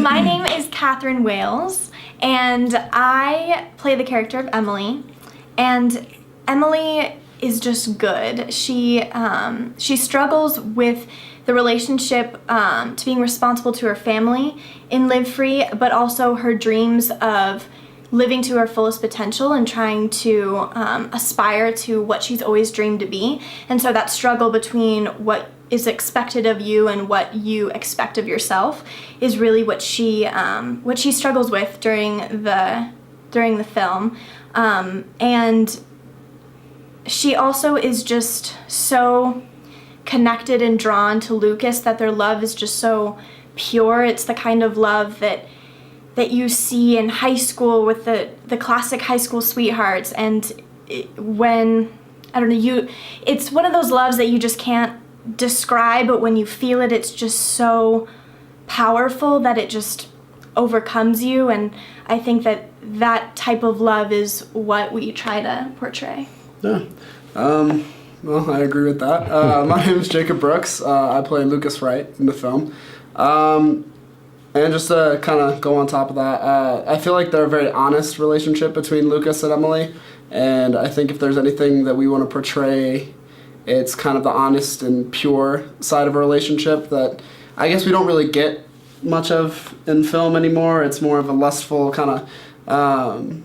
My name is Katherine Wales, and I play the character of Emily. And Emily is just good. She struggles with the relationship to being responsible to her family in Live Free, but also her dreams of living to her fullest potential and trying to aspire to what she's always dreamed to be. And so that struggle between what is expected of you and what you expect of yourself is really what she struggles with during the film. And she also is just so connected and drawn to Lucas that their love is just so pure. It's the kind of love that you see in high school with the classic high school sweethearts. And it's one of those loves that you just can't describe, but when you feel it, it's just so powerful that it just overcomes you. And I think that type of love is what we try to portray. Yeah. Well, I agree with that. My name is Jacob Brooks. I play Lucas Wright in the film. And just to kind of go on top of that, I feel like they're a very honest relationship between Lucas and Emily. And I think if there's anything that we want to portray, it's kind of the honest and pure side of a relationship that I guess we don't really get much of in film anymore. It's more of a lustful kind of...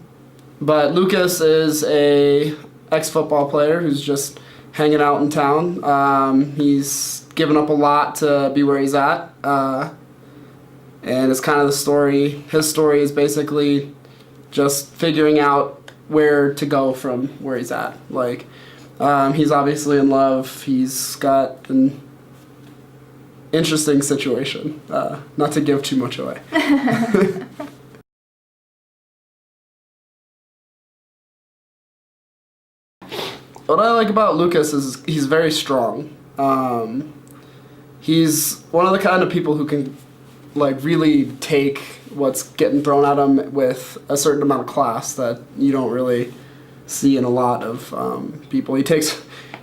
but Lucas is a ex-football player who's just hanging out in town. He's given up a lot to be where he's at. And it's kind of the story. His story is basically just figuring out where to go from where he's at. Like, he's obviously in love. He's got an interesting situation. Not to give too much away. What I like about Lucas is he's very strong. He's one of the kind of people who can really take what's getting thrown at him with a certain amount of class that you don't really see in a lot of people. He takes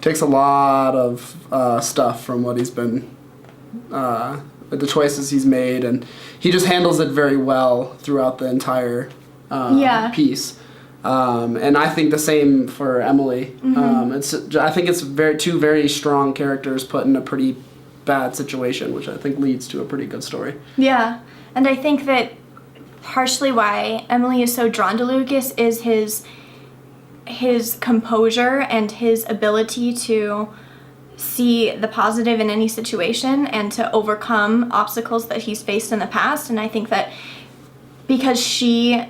a lot of stuff from what he's been, the choices he's made, and he just handles it very well throughout the entire piece. And I think the same for Emily. Mm-hmm. I think it's two very strong characters put in a pretty bad situation, which I think leads to a pretty good story. Yeah, and I think that partially why Emily is so drawn to Lucas is his composure and his ability to see the positive in any situation and to overcome obstacles that he's faced in the past. And I think that because she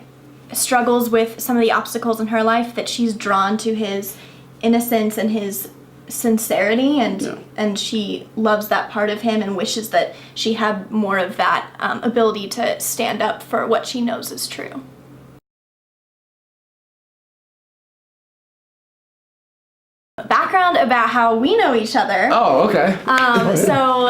struggles with some of the obstacles in her life, that she's drawn to his innocence and his sincerity, and she loves that part of him and wishes that she had more of that ability to stand up for what she knows is true. Background about how we know each other. Oh, okay. So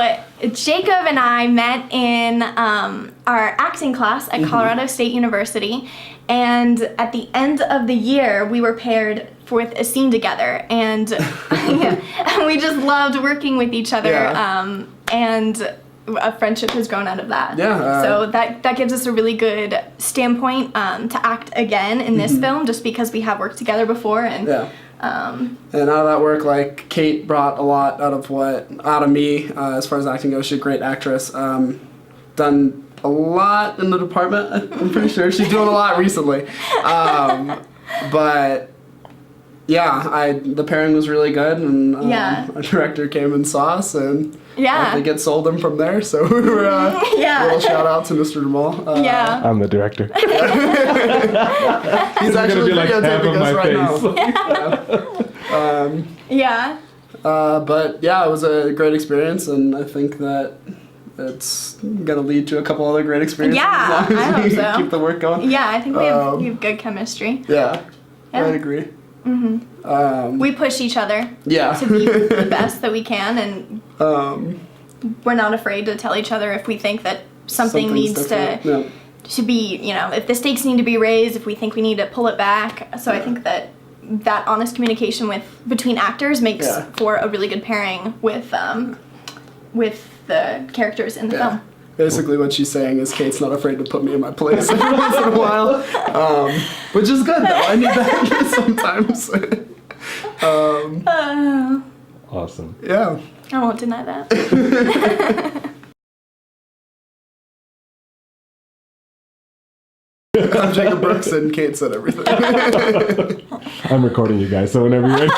Jacob and I met in our acting class at Colorado State University, and at the end of the year we were paired with a scene together, and we just loved working with each other, and a friendship has grown out of that. So that gives us a really good standpoint to act again in this film, just because we have worked together before. And and out of that work, like, Kate brought a lot out of me as far as acting goes. She's a great actress. Done a lot in the department. I'm pretty sure she's doing a lot recently. But yeah, the pairing was really good, and our director came and saw us, and I think it sold him from there. So we were a little shout out to Mr. Jamaal. I'm the director. He's actually videotaping us right now. But yeah, it was a great experience, and I think that it's gonna lead to a couple other great experiences. Yeah, as long as I hope so. Keep the work going. Yeah, I think we have good chemistry. Yeah, I agree. Mm-hmm. We push each other to be the best that we can, and we're not afraid to tell each other if we think that something needs to be, if the stakes need to be raised, if we think we need to pull it back. So I think that honest communication between actors makes for a really good pairing with the characters in the film. Basically, what she's saying is Kate's not afraid to put me in my place every once in a while, which is good though. I need that sometimes. Awesome. Yeah. I won't deny that. I'm Jacob Brooks and Kate said everything. I'm recording you guys, so whenever you're ready.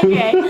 Okay. Okay.